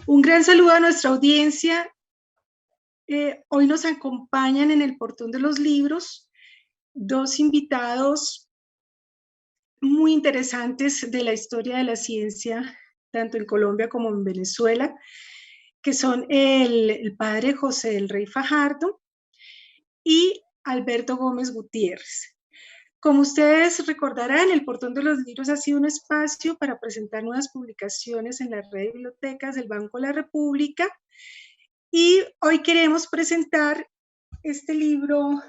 Un gran saludo a nuestra audiencia. Hoy nos acompañan en el Portón de los Libros dos invitados muy interesantes de la historia de la ciencia, tanto en Colombia como en Venezuela, que son el padre José del Rey Fajardo y Alberto Gómez Gutiérrez. Como ustedes recordarán, el Portón de los Libros ha sido un espacio para presentar nuevas publicaciones en la red de bibliotecas del Banco de la República. Y hoy queremos presentar este libro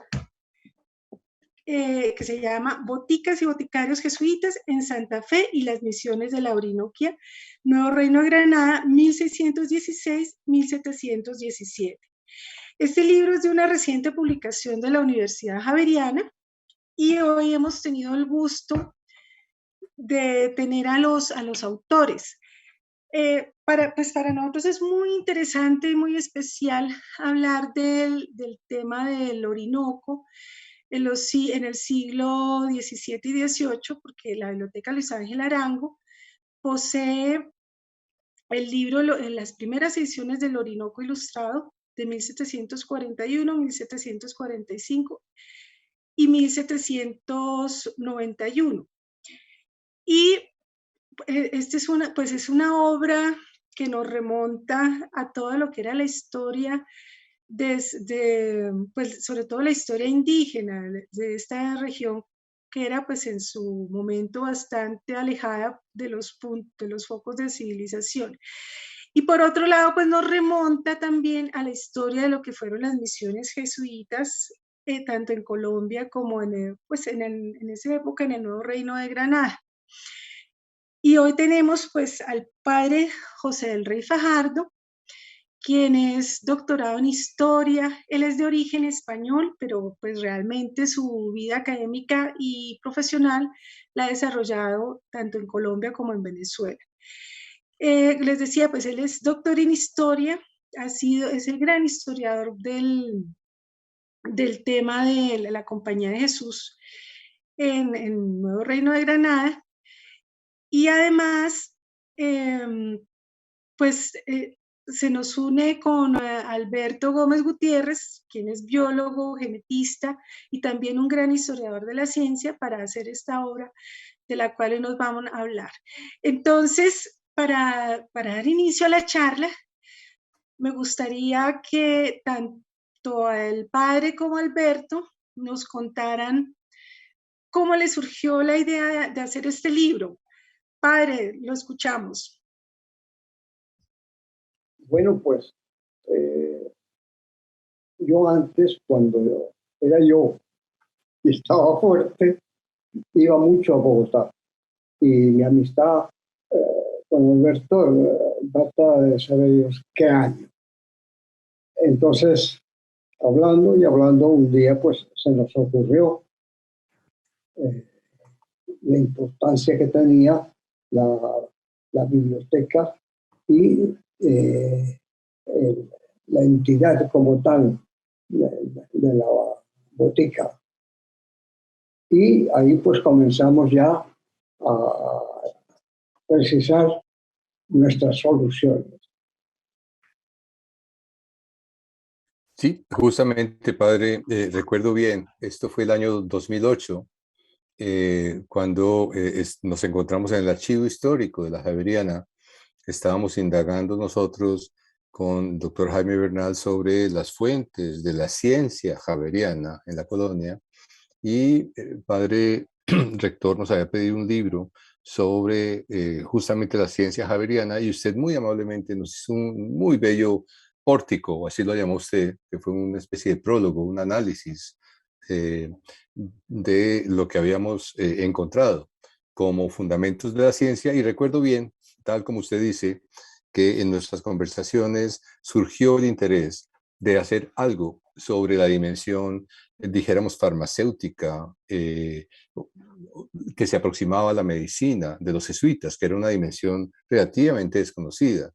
que se llama Boticas y Boticarios Jesuitas en Santa Fe y las Misiones de la Orinoquia, Nuevo Reino de Granada, 1616-1717. Este libro es de una reciente publicación de la Universidad Javeriana y hoy hemos tenido el gusto de tener a los autores. Para nosotros es muy interesante y muy especial hablar del tema del Orinoco en el siglo XVII y XVIII, porque la Biblioteca Luis Ángel Arango posee el libro en las primeras ediciones del Orinoco Ilustrado de 1741, 1745 y 1791. Y esta es una obra que nos remonta a todo lo que era la historia, sobre todo la historia indígena de esta región, que era pues en su momento bastante alejada de los focos de civilización. Y por otro lado, pues nos remonta también a la historia de lo que fueron las misiones jesuitas, tanto en Colombia como en esa época en el Nuevo Reino de Granada. Y hoy tenemos pues al padre José del Rey Fajardo, quien es doctorado en historia. Él es de origen español, pero pues realmente su vida académica y profesional la ha desarrollado tanto en Colombia como en Venezuela. Les decía, pues él es doctor en historia, es el gran historiador del tema de la Compañía de Jesús en Nuevo Reino de Granada. Y además, se nos une con Alberto Gómez Gutiérrez, quien es biólogo, genetista y también un gran historiador de la ciencia, para hacer esta obra de la cual nos vamos a hablar. Entonces, para dar inicio a la charla, me gustaría que tanto el padre como Alberto nos contaran cómo les surgió la idea de hacer este libro. Padre, lo escuchamos. Bueno, pues yo antes, cuando era yo y estaba fuerte, iba mucho a Bogotá. Y mi amistad con Alberto data de saber Dios qué año. Entonces, hablando, un día pues se nos ocurrió la importancia que tenía la biblioteca y la entidad como tal de la botica. Y ahí pues comenzamos ya a precisar nuestras soluciones. Sí, justamente, padre, recuerdo bien, esto fue el año 2008, cuando nos encontramos en el archivo histórico de la Javeriana. Estábamos indagando nosotros con el doctor Jaime Bernal sobre las fuentes de la ciencia javeriana en la colonia, y el padre rector nos había pedido un libro sobre justamente la ciencia javeriana, y usted muy amablemente nos hizo un muy bello pórtico, así lo llamó usted, que fue una especie de prólogo, un análisis de lo que habíamos encontrado como fundamentos de la ciencia. Y recuerdo bien, tal como usted dice, que en nuestras conversaciones surgió el interés de hacer algo sobre la dimensión, dijéramos, farmacéutica, que se aproximaba a la medicina de los jesuitas, que era una dimensión relativamente desconocida.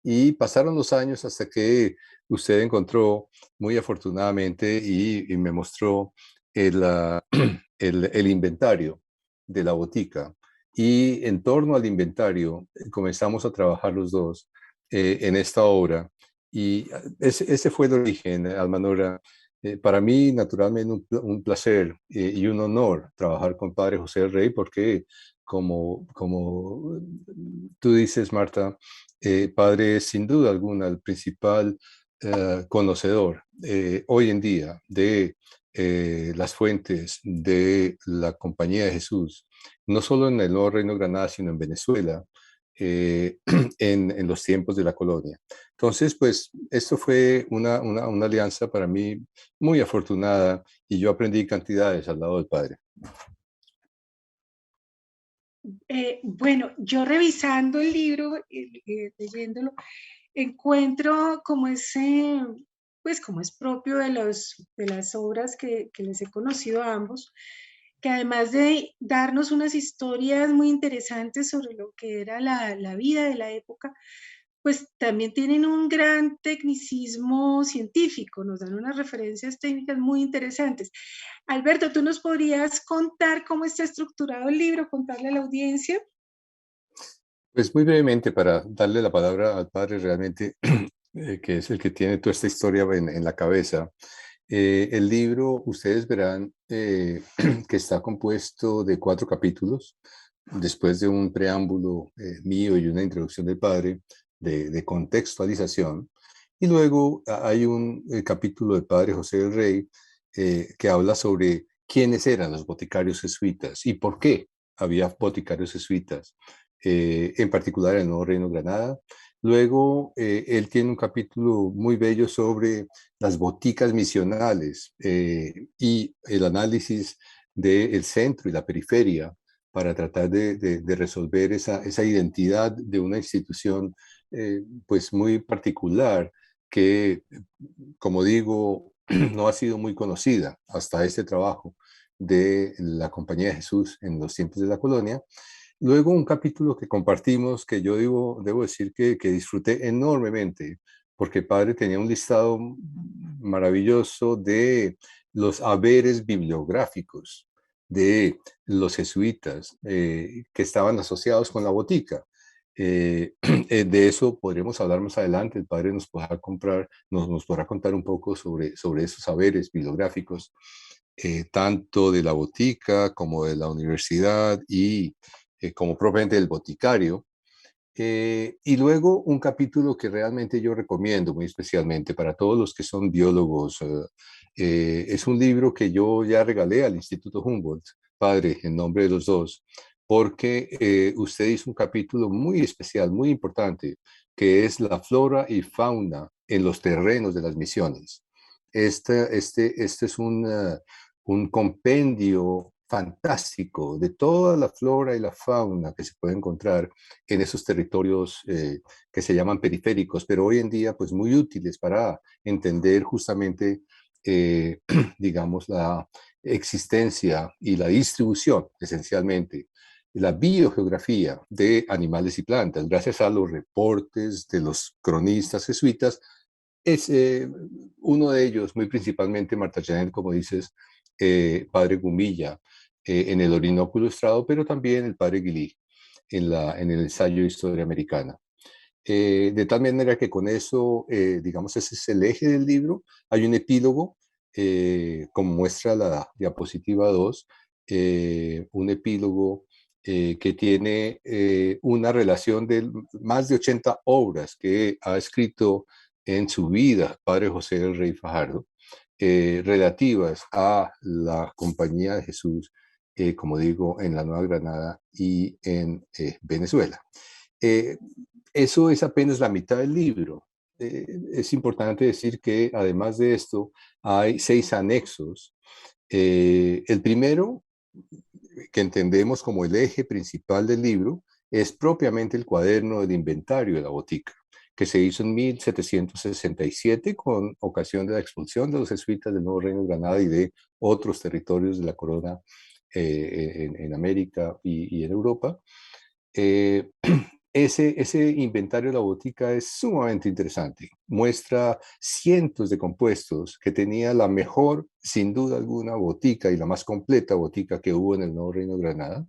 Y pasaron los años hasta que usted encontró, muy afortunadamente, y me mostró el inventario de la botica. Y en torno al inventario comenzamos a trabajar los dos en esta obra. Y ese fue el origen, Almanora. Para mí, naturalmente, un placer y un honor trabajar con Padre José del Rey, porque como tú dices, Marta, Padre es sin duda alguna el principal conocedor hoy en día de las fuentes de la Compañía de Jesús, no solo en el Nuevo Reino de Granada, sino en Venezuela, en los tiempos de la colonia. Entonces, pues esto fue una alianza para mí muy afortunada y yo aprendí cantidades al lado del Padre. Bueno, yo revisando el libro, leyéndolo, encuentro como ese, pues como es propio de las obras que les he conocido a ambos, que además de darnos unas historias muy interesantes sobre lo que era la vida de la época, pues también tienen un gran tecnicismo científico, nos dan unas referencias técnicas muy interesantes. Alberto, ¿tú nos podrías contar cómo está estructurado el libro, contarle a la audiencia? Pues muy brevemente, para darle la palabra al Padre realmente, que es el que tiene toda esta historia en la cabeza. El libro, ustedes verán que está compuesto de 4 capítulos, después de un preámbulo mío y una introducción del Padre de contextualización. Y luego hay un capítulo del Padre José del Rey que habla sobre quiénes eran los boticarios jesuitas y por qué había boticarios jesuitas, en particular en el Nuevo Reino de Granada. Luego, él tiene un capítulo muy bello sobre las boticas misionales y el análisis del centro y la periferia para tratar de resolver esa identidad de una institución pues muy particular que, como digo, no ha sido muy conocida hasta este trabajo de la Compañía de Jesús en los tiempos de la colonia. Luego un capítulo que compartimos que yo debo decir que disfruté enormemente, porque Padre tenía un listado maravilloso de los haberes bibliográficos de los jesuitas que estaban asociados con la botica. De eso podremos hablar más adelante. El Padre nos podrá contar un poco sobre esos saberes bibliográficos, tanto de la botica como de la universidad y como propiamente del boticario. Y luego un capítulo que realmente yo recomiendo muy especialmente para todos los que son biólogos. Es un libro que yo ya regalé al Instituto Humboldt, Padre, en nombre de los dos, porque usted hizo un capítulo muy especial, muy importante, que es la flora y fauna en los terrenos de las misiones. Este es un compendio fantástico de toda la flora y la fauna que se puede encontrar en esos territorios que se llaman periféricos, pero hoy en día pues muy útiles para entender justamente, digamos, la existencia y la distribución, esencialmente, la biogeografía de animales y plantas, gracias a los reportes de los cronistas jesuitas. Es uno de ellos, muy principalmente Marta Janet, como dices, Padre Gumilla, en el Orinoco Ilustrado, pero también el Padre Guilí en el ensayo de Historia Americana. De tal manera que con eso, digamos, ese es el eje del libro. Hay un epílogo, como muestra la diapositiva 2, un epílogo que tiene una relación de más de 80 obras que ha escrito en su vida Padre José del Rey Fajardo, relativas a la Compañía de Jesús, como digo, en la Nueva Granada y en Venezuela. Eh, Eso es apenas la mitad del libro. Es importante decir que además de esto hay 6 anexos. El primero, que entendemos como el eje principal del libro, es propiamente el cuaderno del inventario de la botica, que se hizo en 1767 con ocasión de la expulsión de los jesuitas del Nuevo Reino de Granada y de otros territorios de la corona en América y en Europa. Eh, ese inventario de la botica es sumamente interesante. Muestra cientos de compuestos que tenía la mejor, sin duda alguna, botica y la más completa botica que hubo en el Nuevo Reino de Granada.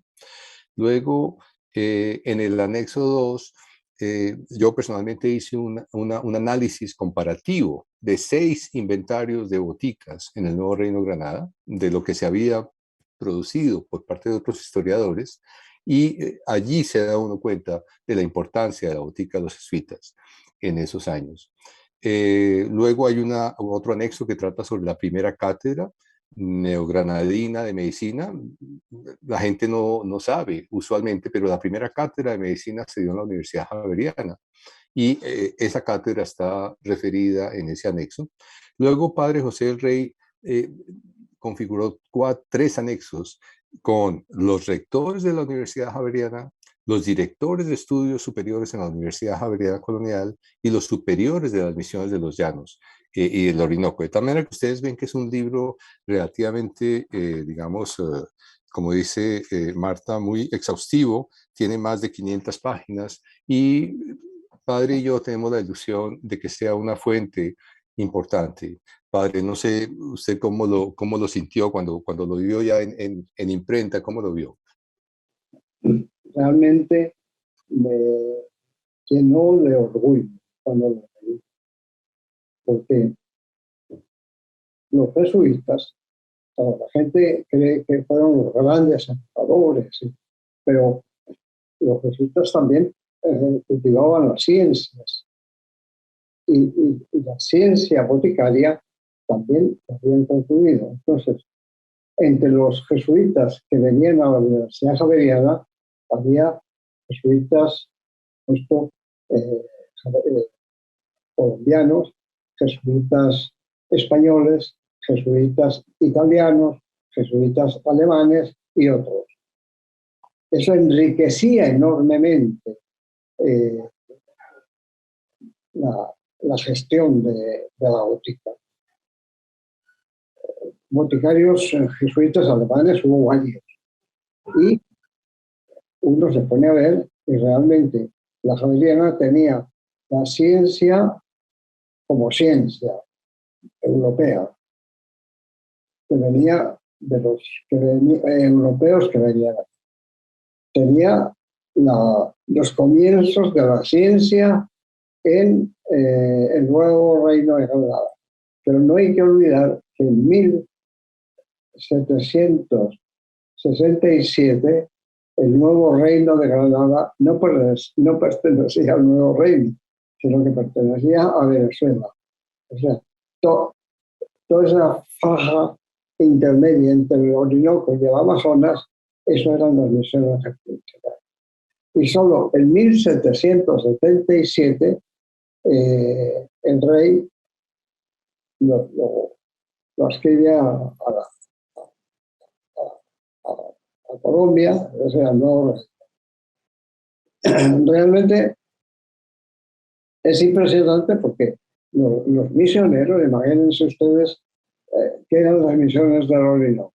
Luego, en el anexo 2, yo personalmente hice un análisis comparativo de 6 inventarios de boticas en el Nuevo Reino de Granada, de lo que se había producido por parte de otros historiadores, y allí se da uno cuenta de la importancia de la botica de los jesuitas en esos años. Luego hay otro anexo que trata sobre la primera cátedra neogranadina de medicina. La gente no sabe usualmente, pero la primera cátedra de medicina se dio en la Universidad Javeriana y esa cátedra está referida en ese anexo. Luego, padre José del Rey configuró 3 anexos con los rectores de la Universidad Javeriana, los directores de estudios superiores en la Universidad Javeriana Colonial y los superiores de las misiones de los Llanos y del Orinoco. De tal manera que ustedes ven que es un libro relativamente, digamos, como dice Marta, muy exhaustivo, tiene más de 500 páginas y padre y yo tenemos la ilusión de que sea una fuente importante. Padre, no sé usted cómo lo sintió cuando lo vio ya en imprenta, ¿cómo lo vio? Realmente me llenó de orgullo cuando lo leí, porque los jesuitas, la gente cree que fueron los grandes salvadores, pero los jesuitas también cultivaban las ciencias y la ciencia boticaria también habían concluido. Entonces, entre los jesuitas que venían a la Universidad Javeriana, había jesuitas colombianos, jesuitas españoles, jesuitas italianos, jesuitas alemanes y otros. Eso enriquecía enormemente la gestión de la botica. Boticarios jesuitas alemanes hubo varios. Y uno se pone a ver que realmente la Javeriana tenía la ciencia como ciencia europea, que venía de los europeos que venían aquí. Tenía los comienzos de la ciencia en el nuevo Reino de Granada. Pero no hay que olvidar que en 1767 el nuevo Reino de Granada no pertenecía al nuevo reino, sino que pertenecía a Venezuela. O sea, toda esa faja intermedia entre el Orinoco y el Amazonas, eso eran las misiones jesuíticas. Y solo en 1777 el rey lo escribe a Colombia, o sea, no. Realmente es impresionante porque los misioneros, imagínense ustedes que eran las misiones del Orinoco,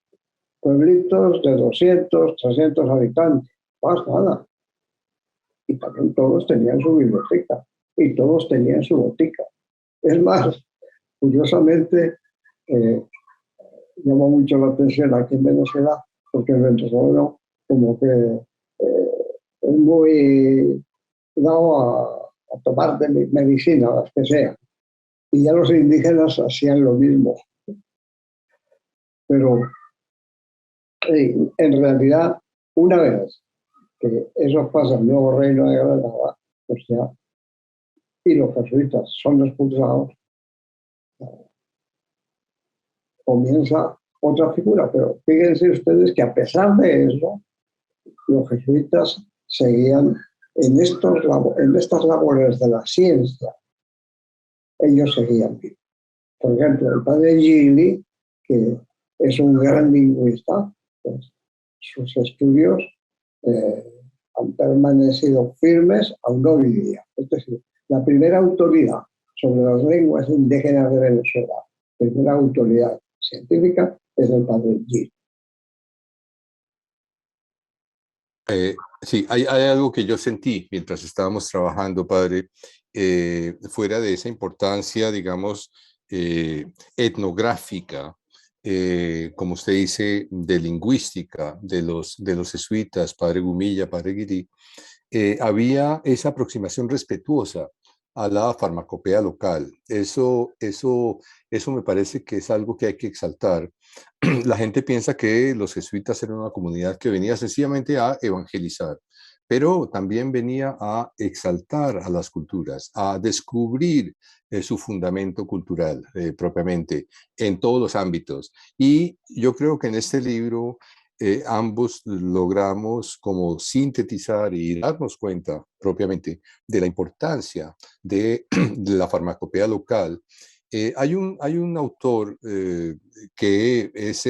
pueblitos de 200, 300 habitantes, más nada. Y también todos tenían su biblioteca y todos tenían su botica. Es más, curiosamente, llama mucho la atención aquí en Venezuela, porque el venezolano como que es muy dado a tomar de medicina, las que sea. Y ya los indígenas hacían lo mismo. Pero en realidad, una vez que eso pasa en el nuevo Reino de Granada, pues ya, y los jesuitas son expulsados, comienza otra figura. Pero fíjense ustedes que a pesar de eso, los jesuitas seguían en estas labores de la ciencia. Ellos seguían vivos. Por ejemplo, el padre Gili, que es un gran lingüista, pues, sus estudios han permanecido firmes aún hoy día. Es decir, la primera autoridad sobre las lenguas indígenas de Venezuela, la primera autoridad científica, es el padre Gili. Sí, hay algo que yo sentí mientras estábamos trabajando, padre, fuera de esa importancia, digamos, etnográfica, como usted dice, de lingüística, de los jesuitas, padre Gumilla, padre Guirí. había esa aproximación respetuosa a la farmacopea local. Eso me parece que es algo que hay que exaltar. La gente piensa que los jesuitas eran una comunidad que venía sencillamente a evangelizar, pero también venía a exaltar a las culturas, a descubrir su fundamento cultural propiamente en todos los ámbitos. Y yo creo que en este libro ambos logramos como sintetizar y darnos cuenta propiamente de la importancia de la farmacopea local. Hay un autor que es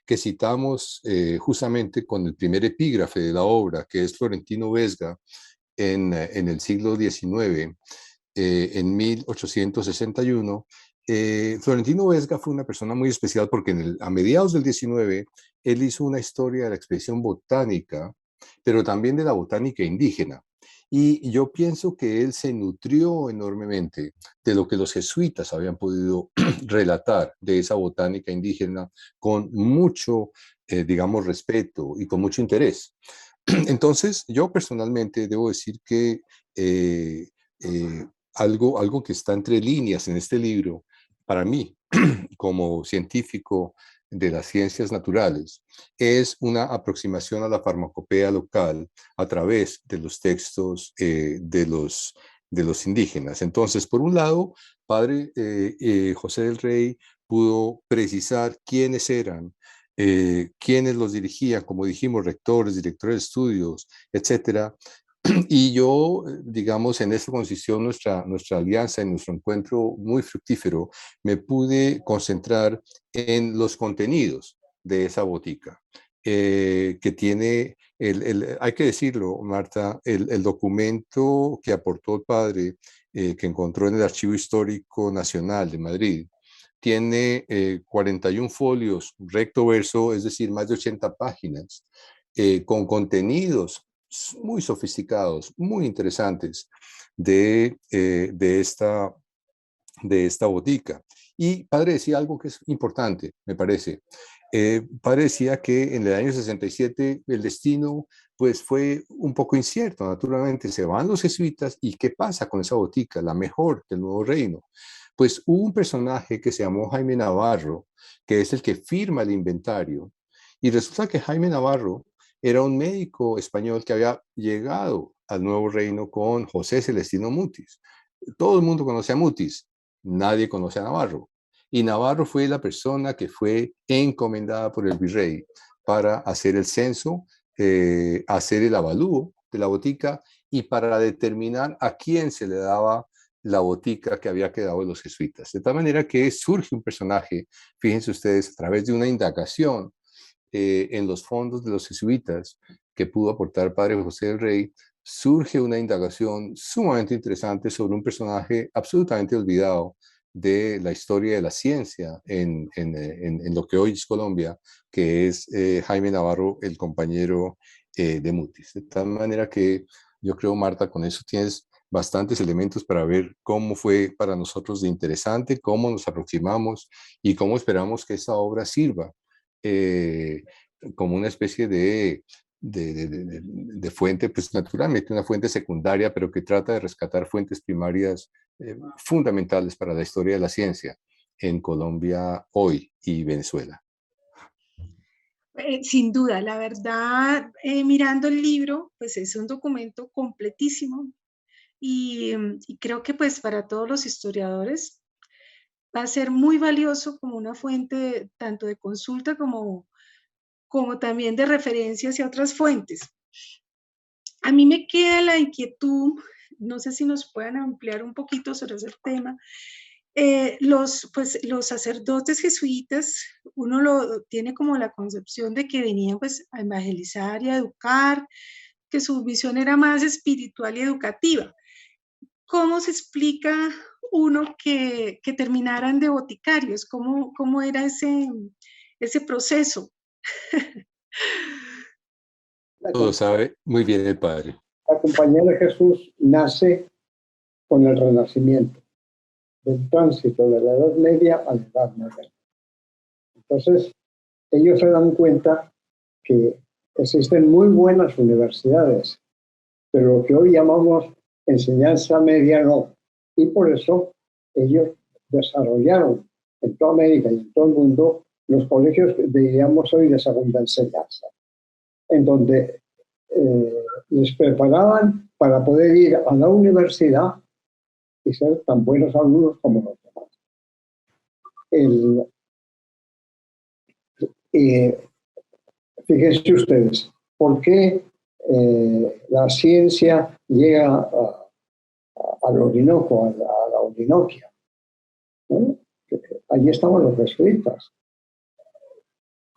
que citamos justamente con el primer epígrafe de la obra, que es Florentino Vesga, en el siglo XIX, en 1861. Florentino Vesga fue una persona muy especial porque a mediados del XIX él hizo una historia de la expedición botánica, pero también de la botánica indígena. Y yo pienso que él se nutrió enormemente de lo que los jesuitas habían podido relatar de esa botánica indígena con mucho, digamos, respeto y con mucho interés. Entonces, yo personalmente debo decir que eh, eh, algo que está entre líneas en este libro, para mí, como científico de las ciencias naturales, es una aproximación a la farmacopea local a través de los textos de los indígenas. Entonces, por un lado, padre José del Rey pudo precisar quiénes eran, quiénes los dirigían, como dijimos, rectores, directores de estudios, etcétera. Y yo, digamos, en eso consistió nuestra alianza, en nuestro encuentro muy fructífero, me pude concentrar en los contenidos de esa botica, que tiene, hay que decirlo, Marta, el documento que aportó el padre, que encontró en el Archivo Histórico Nacional de Madrid, tiene 41 folios recto verso, es decir, más de 80 páginas, con contenidos muy sofisticados, muy interesantes de esta botica. Y padre decía algo que es importante, me parece. Padre decía que en el año 67 el destino pues fue un poco incierto, naturalmente se van los jesuitas y ¿qué pasa con esa botica, la mejor del nuevo reino? Pues hubo un personaje que se llamó Jaime Navarro, que es el que firma el inventario, y resulta que Jaime Navarro era un médico español que había llegado al nuevo reino con José Celestino Mutis. Todo el mundo conoce a Mutis, nadie conoce a Navarro. Y Navarro fue la persona que fue encomendada por el virrey para hacer el censo, hacer el avalúo de la botica y para determinar a quién se le daba la botica que había quedado de los jesuitas. De tal manera que surge un personaje, fíjense ustedes, a través de una indagación en los fondos de los jesuitas que pudo aportar el padre José del Rey, surge una indagación sumamente interesante sobre un personaje absolutamente olvidado de la historia de la ciencia en lo que hoy es Colombia, que es Jaime Navarro, el compañero de Mutis. De tal manera que yo creo, Marta, con eso tienes bastantes elementos para ver cómo fue para nosotros de interesante, cómo nos aproximamos y cómo esperamos que esta obra sirva eh, como una especie de fuente, pues naturalmente una fuente secundaria, pero que trata de rescatar fuentes primarias fundamentales para la historia de la ciencia en Colombia hoy y Venezuela. Sin duda, la verdad, mirando el libro, pues es un documento completísimo y creo que pues para todos los historiadores va a ser muy valioso como una fuente tanto de consulta como también de referencia hacia otras fuentes. A mí me queda la inquietud, no sé si nos puedan ampliar un poquito sobre ese tema. Los sacerdotes jesuitas, uno tiene como la concepción de que venían pues a evangelizar y a educar, que su visión era más espiritual y educativa. ¿Cómo se explica uno que terminaran de boticarios? ¿Cómo era ese proceso? Todo sabe muy bien el padre. La Compañía de Jesús nace con el Renacimiento, del tránsito de la Edad Media a la Edad Moderna. Entonces, ellos se dan cuenta que existen muy buenas universidades pero lo que hoy llamamos enseñanza media no. Y por eso ellos desarrollaron en toda América y en todo el mundo los colegios, diríamos hoy, de segunda enseñanza, en donde les preparaban para poder ir a la universidad y ser tan buenos alumnos como los demás. Fíjense ustedes, ¿por qué la ciencia llega al Orinoco, a la Orinoquia? ¿No? Allí estaban los jesuitas.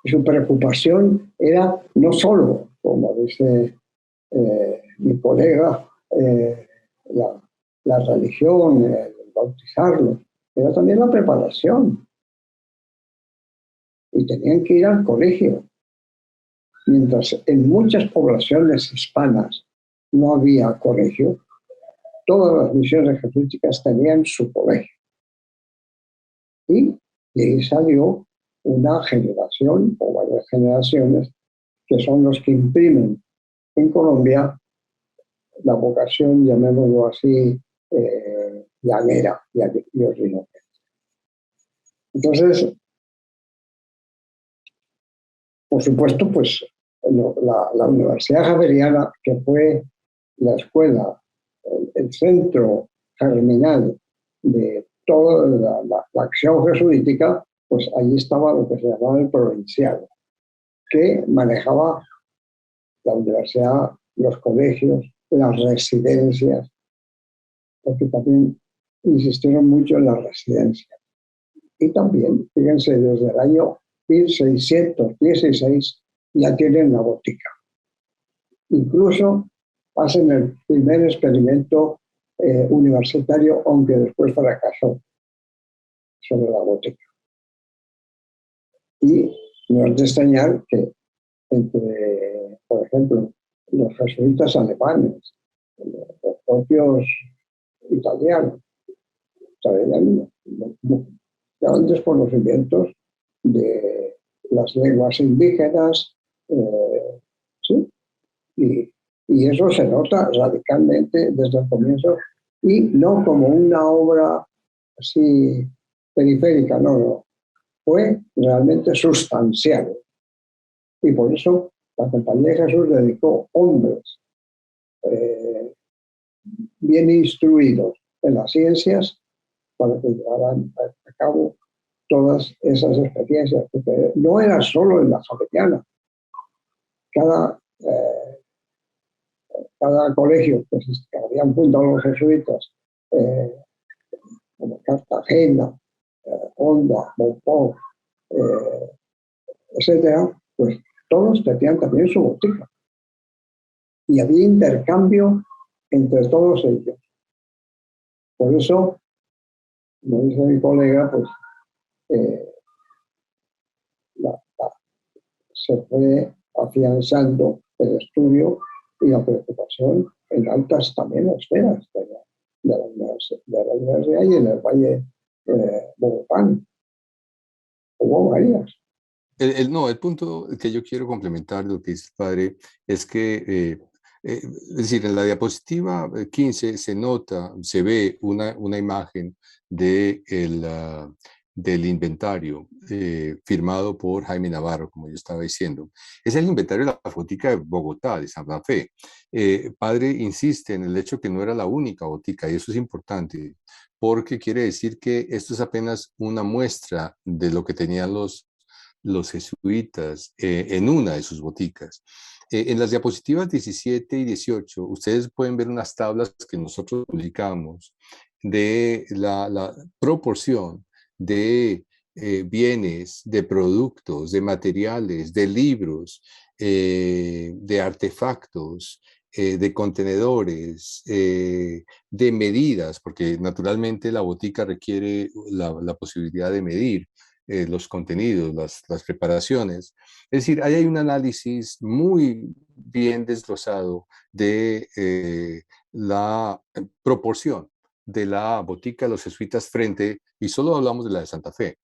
Su preocupación era no solo, como dice mi colega, la religión, el bautizarlos, era también la preparación. Y tenían que ir al colegio. Mientras en muchas poblaciones hispanas no había colegio, todas las misiones jesuíticas tenían su colegio. Y de ahí salió una generación o varias generaciones que son los que imprimen en Colombia la vocación, llamémoslo así, llanera y orinoquia. Entonces, por supuesto, pues la Universidad Javeriana, que fue la escuela, el centro germinal de toda la acción jesuítica, pues allí estaba lo que se llamaba el provincial, que manejaba la universidad, los colegios, las residencias, porque también insistieron mucho en las residencias. Y también, fíjense, desde el año 1616 ya tienen la botica. Incluso hacen el primer experimento universitario, aunque después fracasó, sobre la botica. Y no es de extrañar que entre, por ejemplo, los jesuitas alemanes, los propios italianos, traían grandes conocimientos de las lenguas indígenas, ¿sí? Y eso se nota radicalmente desde el comienzo, y no como una obra así periférica, no, fue realmente sustancial. Y por eso la Compañía de Jesús dedicó hombres bien instruidos en las ciencias para que llevaran a cabo todas esas experiencias, porque no era solo en la Javeriana. Cada colegio que habían fundado los jesuitas, como Cartagena, Honda, Bonpón, etcétera, pues todos tenían también su botica. Y había intercambio entre todos ellos. Por eso, como dice mi colega, pues se fue afianzando el estudio y la preocupación en altas también esferas de la universidad y en el Valle Bogotán. Hubo varias. El punto que yo quiero complementar de lo que dice el padre es que, es decir, en la diapositiva 15 se nota, se ve una imagen del inventario firmado por Jaime Navarro, como yo estaba diciendo. Es el inventario de la botica de Bogotá, de Santa Fe. Padre insiste en el hecho que no era la única botica, y eso es importante, porque quiere decir que esto es apenas una muestra de lo que tenían los jesuitas en una de sus boticas. En las diapositivas 17 y 18, ustedes pueden ver unas tablas que nosotros publicamos de la proporción de bienes, de productos, de materiales, de libros, de artefactos, de contenedores, de medidas, porque naturalmente la botica requiere la posibilidad de medir los contenidos, las preparaciones. Es decir, ahí hay un análisis muy bien desglosado de la proporción de la botica de los jesuitas frente, y solo hablamos de la de Santa Fe,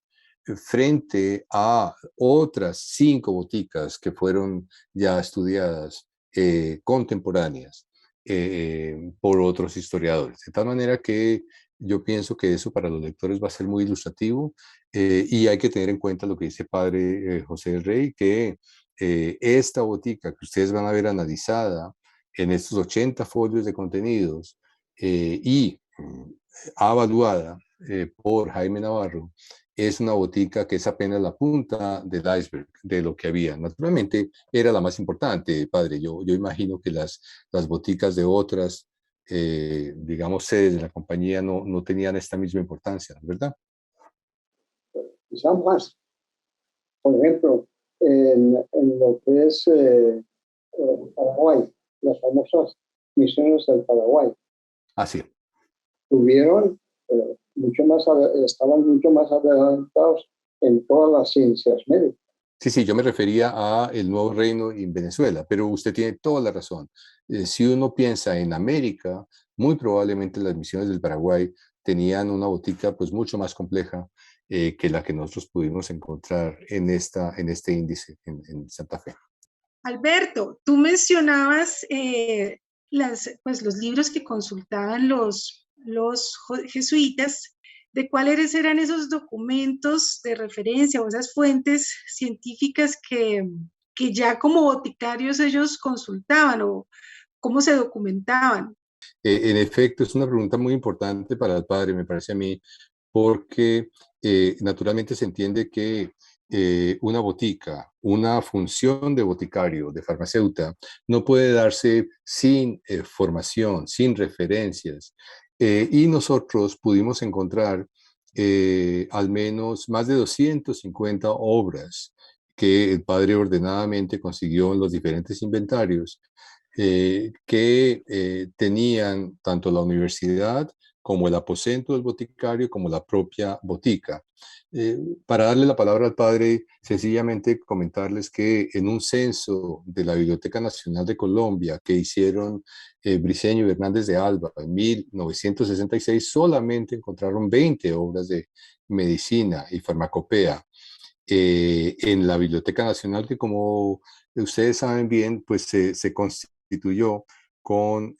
frente a otras 5 boticas que fueron ya estudiadas contemporáneas por otros historiadores. De tal manera que yo pienso que eso para los lectores va a ser muy ilustrativo, y hay que tener en cuenta lo que dice padre José del Rey, que esta botica que ustedes van a ver analizada en estos 80 folios de contenidos y avaluada por Jaime Navarro, es una botica que es apenas la punta del iceberg de lo que había. Naturalmente era la más importante, padre. Yo imagino que las boticas de otras, digamos, sedes de la compañía no tenían esta misma importancia, ¿verdad? Quizás más. Por ejemplo, en lo que es Paraguay, las famosas misiones del Paraguay, Así. tuvieron estaban mucho más adelantados en todas las ciencias médicas. Sí, yo me refería a el nuevo reino en Venezuela, pero usted tiene toda la razón. Si uno piensa en América, muy probablemente las misiones del Paraguay tenían una botica pues mucho más compleja que la que nosotros pudimos encontrar en este índice en Santa Fe. Alberto, tú mencionabas pues, los libros que consultaban los jesuitas. ¿De cuáles eran esos documentos de referencia o esas fuentes científicas que ya como boticarios ellos consultaban o cómo se documentaban? En efecto, es una pregunta muy importante para el padre, me parece a mí, porque naturalmente se entiende que una botica, una función de boticario, de farmacéutica, no puede darse sin formación, sin referencias. Y nosotros pudimos encontrar al menos más de 250 obras que el padre ordenadamente consiguió en los diferentes inventarios que tenían tanto la universidad como el aposento del boticario, como la propia botica. Eh, para darle la palabra al padre, sencillamente comentarles que en un censo de la Biblioteca Nacional de Colombia que hicieron Briceño y Hernández de Alba en 1966, solamente encontraron 20 obras de medicina y farmacopea en la Biblioteca Nacional, que como ustedes saben bien, pues se constituyó con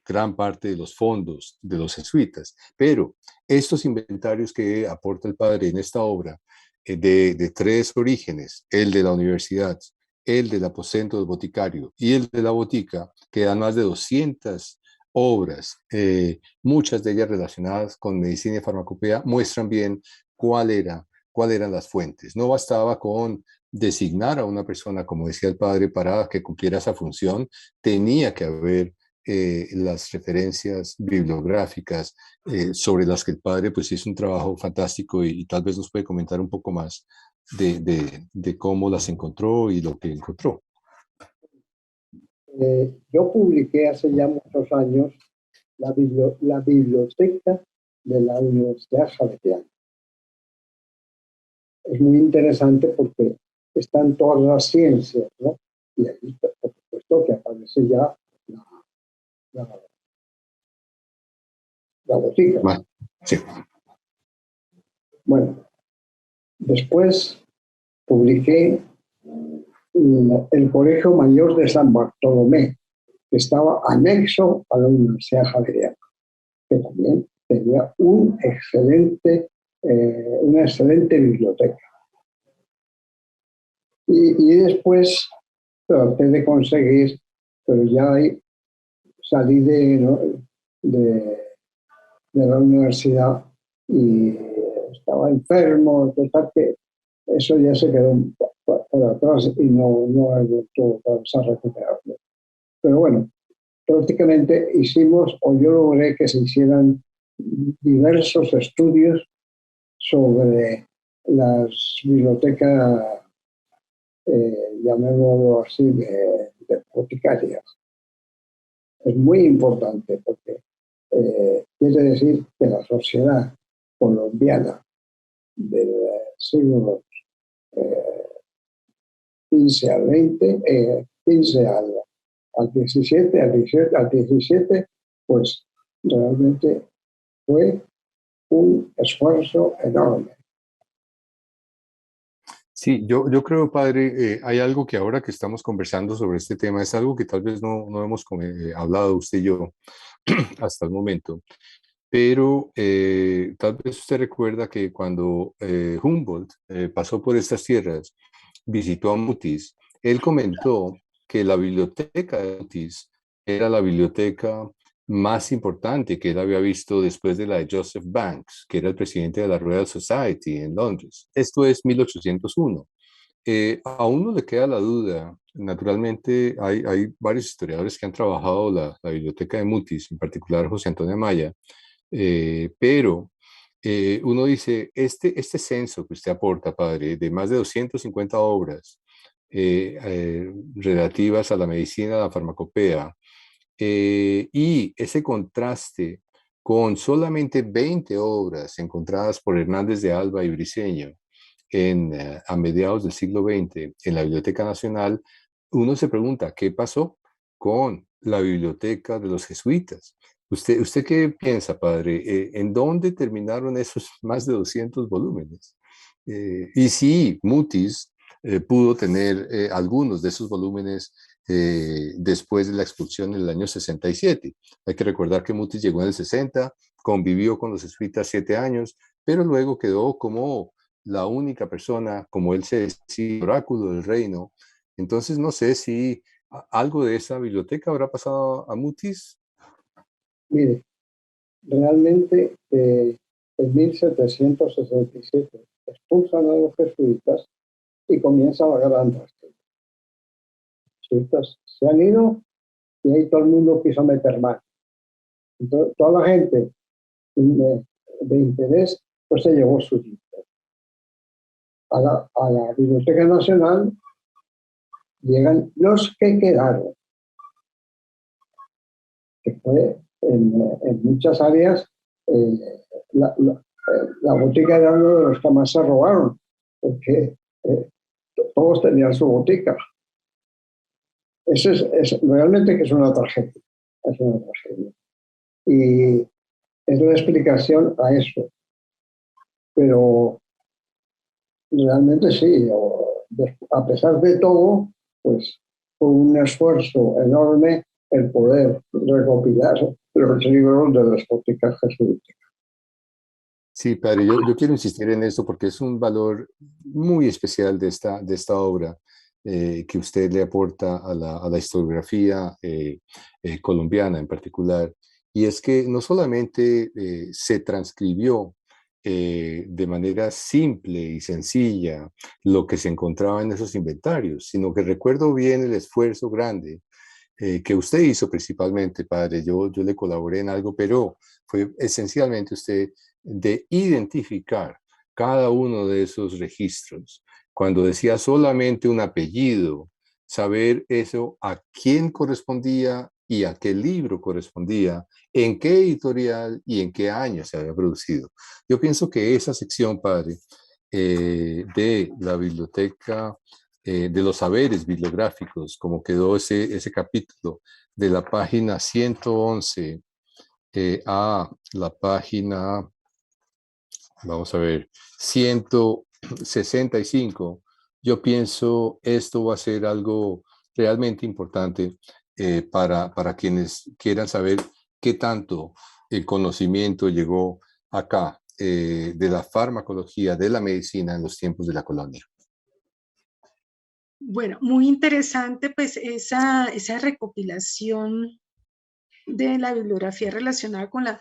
gran parte de los fondos de los jesuitas. Pero estos inventarios que aporta el padre en esta obra, de tres orígenes, el de la universidad, el del aposento del boticario y el de la botica, que dan más de 200 obras, muchas de ellas relacionadas con medicina y farmacopea, muestran bien cuáles eran las fuentes. No bastaba con designar a una persona, como decía el padre, para que cumpliera esa función, tenía que haber las referencias bibliográficas sobre las que el padre pues hizo un trabajo fantástico y tal vez nos puede comentar un poco más de cómo las encontró y lo que encontró. Yo publiqué hace ya muchos años la biblioteca de la Universidad Javeriana. Es muy interesante porque están todas las ciencias, ¿no? Y ahí, por supuesto, que aparece ya la botica. Sí. Bueno, después publiqué el Colegio Mayor de San Bartolomé, que estaba anexo a la Universidad Javeriana, que también tenía una excelente biblioteca. Y después traté de conseguir, pero ya salí de la universidad y estaba enfermo, total que eso ya se quedó para atrás y no he vuelto a recuperarlo. Pero bueno, prácticamente yo logré que se hicieran diversos estudios sobre las bibliotecas, llamémoslo así, de boticarias. Es muy importante porque quiere decir que la sociedad colombiana del siglo XV al XX, XV al XVII, al XVII, pues realmente fue un esfuerzo enorme. Sí, yo creo, padre, hay algo que ahora que estamos conversando sobre este tema, es algo que tal vez no hemos hablado usted y yo hasta el momento, pero tal vez usted recuerda que cuando Humboldt pasó por estas tierras, visitó a Mutis, él comentó que la biblioteca de Mutis era la biblioteca más importante que él había visto después de la de Joseph Banks, que era el presidente de la Royal Society en Londres. Esto es 1801. A uno le queda la duda. Naturalmente, hay varios historiadores que han trabajado la biblioteca de Mutis, en particular José Antonio Amaya, pero uno dice, este censo que usted aporta, padre, de más de 250 obras relativas a la medicina, a la farmacopea, y ese contraste con solamente 20 obras encontradas por Hernández de Alba y Briceño a mediados del siglo XX en la Biblioteca Nacional, uno se pregunta, ¿qué pasó con la biblioteca de los jesuitas? ¿Usted qué piensa, padre? ¿En dónde terminaron esos más de 200 volúmenes? Y si Mutis pudo tener algunos de esos volúmenes después de la expulsión en el año 67. Hay que recordar que Mutis llegó en el 60, convivió con los jesuitas 7 años, pero luego quedó como la única persona, como él se decía, oráculo del reino. Entonces no sé si algo de esa biblioteca habrá pasado a Mutis. Mire, realmente en 1767 expulsan a los jesuitas y comienza la gran tragedia. Los jesuitas se han ido y ahí todo el mundo quiso meter mano. Entonces, toda la gente de interés pues se llevó su libro. A la Biblioteca Nacional llegan los que quedaron, que fue en muchas áreas la botica era uno de los que más se robaron, porque todos tenían su botica. Eso es realmente que es una tragedia. Es una tragedia. Y es la explicación a eso. Pero realmente sí, a pesar de todo, pues fue un esfuerzo enorme el poder recopilar los libros de las boticas jesuíticas. Sí, padre, yo quiero insistir en esto porque es un valor muy especial de esta obra que usted le aporta a la historiografía colombiana en particular. Y es que no solamente se transcribió de manera simple y sencilla lo que se encontraba en esos inventarios, sino que recuerdo bien el esfuerzo grande que usted hizo principalmente, padre. Yo le colaboré en algo, pero fue esencialmente usted de identificar cada uno de esos registros. Cuando decía solamente un apellido, saber eso a quién correspondía y a qué libro correspondía, en qué editorial y en qué año se había producido. Yo pienso que esa sección, padre, de la biblioteca de los saberes bibliográficos, como quedó ese capítulo de la página 111 a la página, vamos a ver, 165. Yo pienso esto va a ser algo realmente importante para quienes quieran saber qué tanto el conocimiento llegó acá de la farmacología, de la medicina en los tiempos de la colonia. Bueno, muy interesante pues esa recopilación de la bibliografía relacionada con la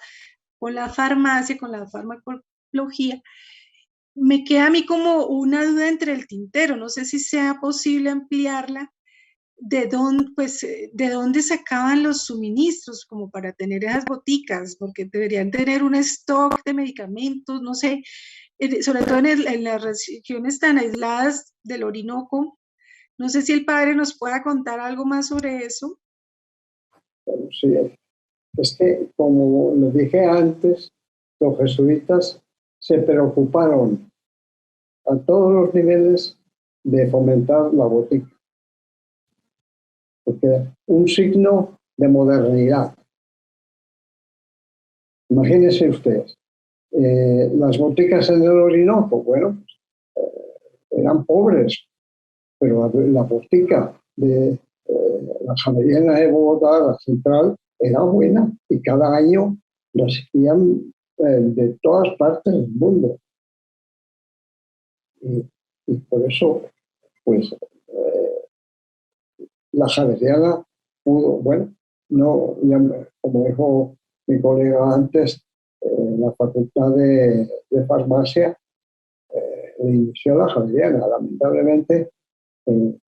farmacia, con la farmacología. Me queda a mí como una duda entre el tintero, no sé si sea posible ampliarla, de dónde sacaban los suministros como para tener esas boticas, porque deberían tener un stock de medicamentos, no sé, sobre todo en las regiones tan aisladas del Orinoco. No sé si el padre nos pueda contar algo más sobre eso. Bueno, sí, es que, como lo dije antes, los jesuitas se preocuparon a todos los niveles de fomentar la botica, porque un signo de modernidad. Imagínense ustedes, las boticas en el Orinoco, bueno, eran pobres, pero la botica de la Javeriana de Bogotá, la central, era buena y cada año la seguían de todas partes del mundo. Y por eso, pues, la Javeriana pudo, bueno, no, ya, como dijo mi colega antes, la Facultad de Farmacia inició la Javeriana. Lamentablemente, en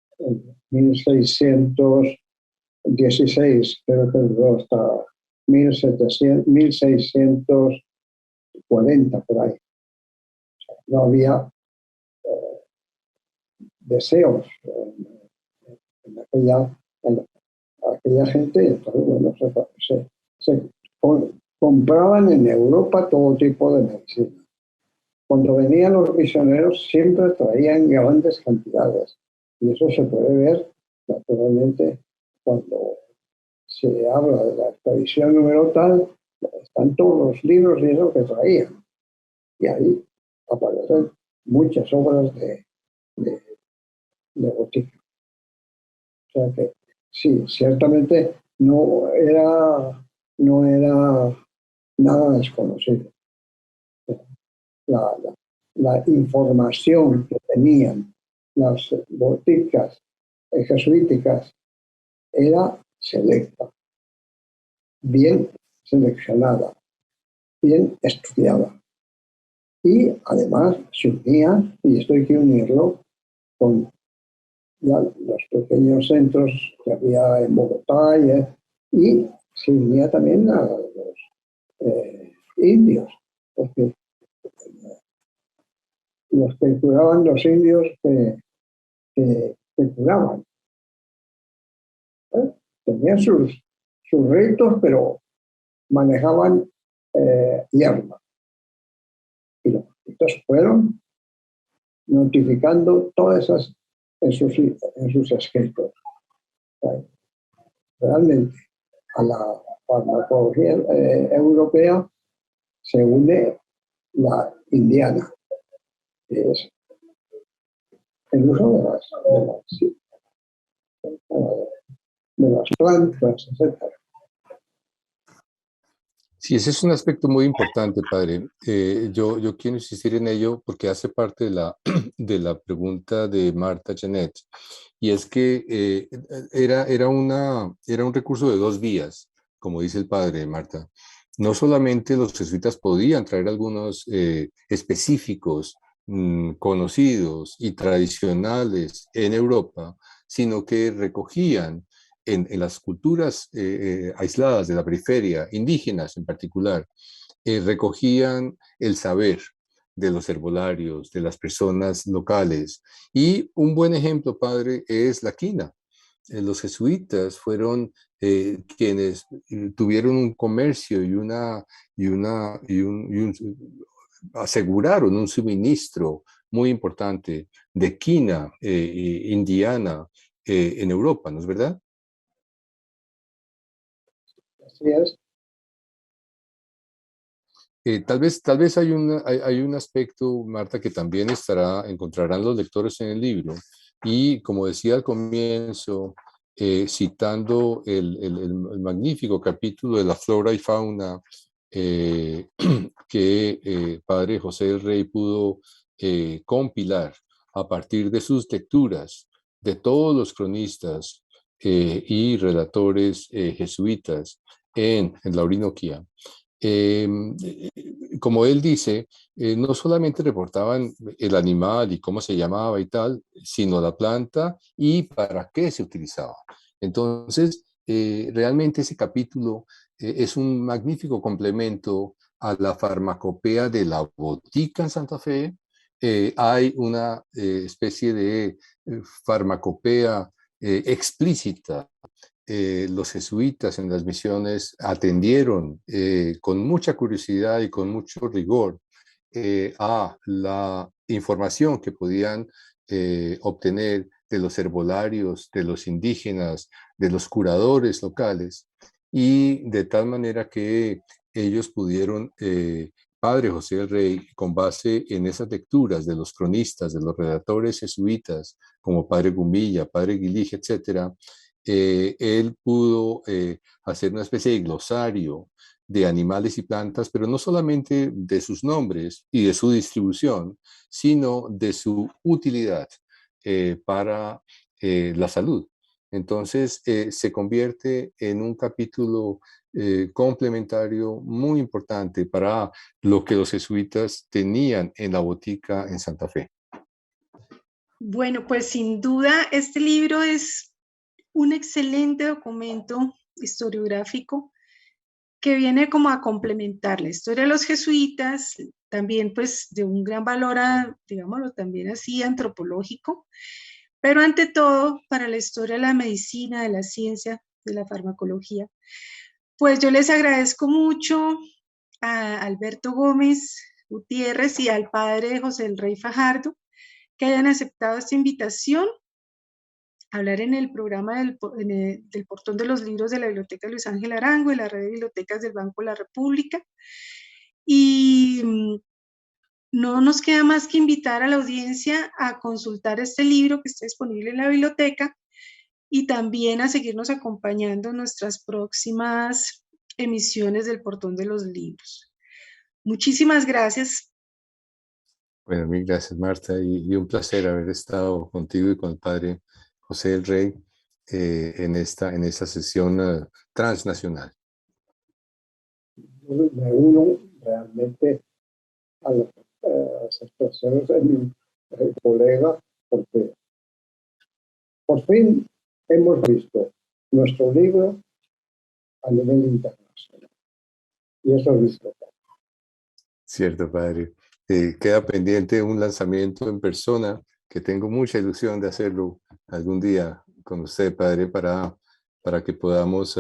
1616, creo que duró hasta 1640, por ahí. O sea, no había deseos en aquella gente. Entonces, bueno, se compraban en Europa todo tipo de medicina. Cuando venían los misioneros siempre traían grandes cantidades, y eso se puede ver naturalmente cuando se habla de la expedición número tal, están todos los libros y eso que traían, y ahí aparecen muchas obras de botica. O sea que sí, ciertamente no era nada desconocido. La información que tenían las boticas jesuíticas era selecta, bien seleccionada, bien estudiada. Y además se unía, y esto hay que unirlo, con los pequeños centros que había en Bogotá, y se unía también a los indios, porque los que curaban, los indios que curaban. Tenían sus ritos, pero manejaban hierba. Y los ritos fueron notificando todas esas en sus escritos. Realmente a la farmacología europea se une la indiana, que es el uso de las plantas, etc. Sí, ese es un aspecto muy importante, padre. Yo quiero insistir en ello porque hace parte de la pregunta de Marta Janet, y es que era un recurso de dos vías, como dice el padre, Marta. No solamente los jesuitas podían traer algunos específicos, conocidos y tradicionales en Europa, sino que recogían en las culturas aisladas de la periferia, indígenas en particular, recogían el saber de los herbolarios, de las personas locales. Y un buen ejemplo, padre, es la quina. Los jesuitas fueron quienes tuvieron un comercio aseguraron un suministro muy importante de quina indiana en Europa, ¿no es verdad? Así es. Tal vez hay un aspecto, Marta, que también encontrarán los lectores en el libro. Y como decía al comienzo, citando el magnífico capítulo de la flora y fauna que Padre José del Rey pudo compilar a partir de sus lecturas de todos los cronistas y relatores jesuitas en la Orinoquía. Como él dice, no solamente reportaban el animal y cómo se llamaba y tal, sino la planta y para qué se utilizaba. Entonces, realmente ese capítulo es un magnífico complemento a la farmacopea de la botica en Santa Fe. Hay una especie de farmacopea explícita. Los jesuitas en las misiones atendieron con mucha curiosidad y con mucho rigor a la información que podían obtener de los herbolarios, de los indígenas, de los curadores locales, y de tal manera que ellos pudieron padre José del Rey, con base en esas lecturas de los cronistas, de los redactores jesuitas, como padre Gumbilla, padre Guilige, etcétera, él pudo hacer una especie de glosario de animales y plantas, pero no solamente de sus nombres y de su distribución, sino de su utilidad para la salud. Entonces, se convierte en un capítulo complementario muy importante para lo que los jesuitas tenían en la botica en Santa Fe. Bueno, pues sin duda este libro es un excelente documento historiográfico que viene como a complementar la historia de los jesuitas, también pues de un gran valor, digámoslo también así, antropológico, pero ante todo para la historia de la medicina, de la ciencia, de la farmacología. Pues yo les agradezco mucho a Alberto Gómez Gutiérrez y al padre José del Rey Fajardo que hayan aceptado esta invitación a hablar en el programa del Portón de los Libros de la Biblioteca Luis Ángel Arango y la red de bibliotecas del Banco de la República. Y no nos queda más que invitar a la audiencia a consultar este libro que está disponible en la biblioteca y también a seguirnos acompañando en nuestras próximas emisiones del Portón de los Libros. Muchísimas gracias. Bueno, mil gracias, Marta, y un placer haber estado contigo y con el padre José del Rey en esta sesión transnacional. Me uno realmente a las expresiones de mi colega, porque por fin hemos visto nuestro libro a nivel internacional. Y eso es disfrutar. Cierto, padre. Queda pendiente un lanzamiento en persona, que tengo mucha ilusión de hacerlo algún día con usted, padre, para que podamos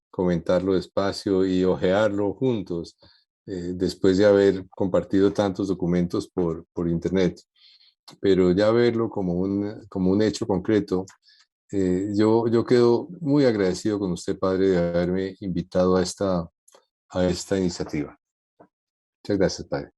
comentarlo despacio y hojearlo juntos, después de haber compartido tantos documentos por internet. Pero ya verlo como un hecho concreto, yo quedo muy agradecido con usted, padre, de haberme invitado a esta iniciativa. Muchas gracias, padre.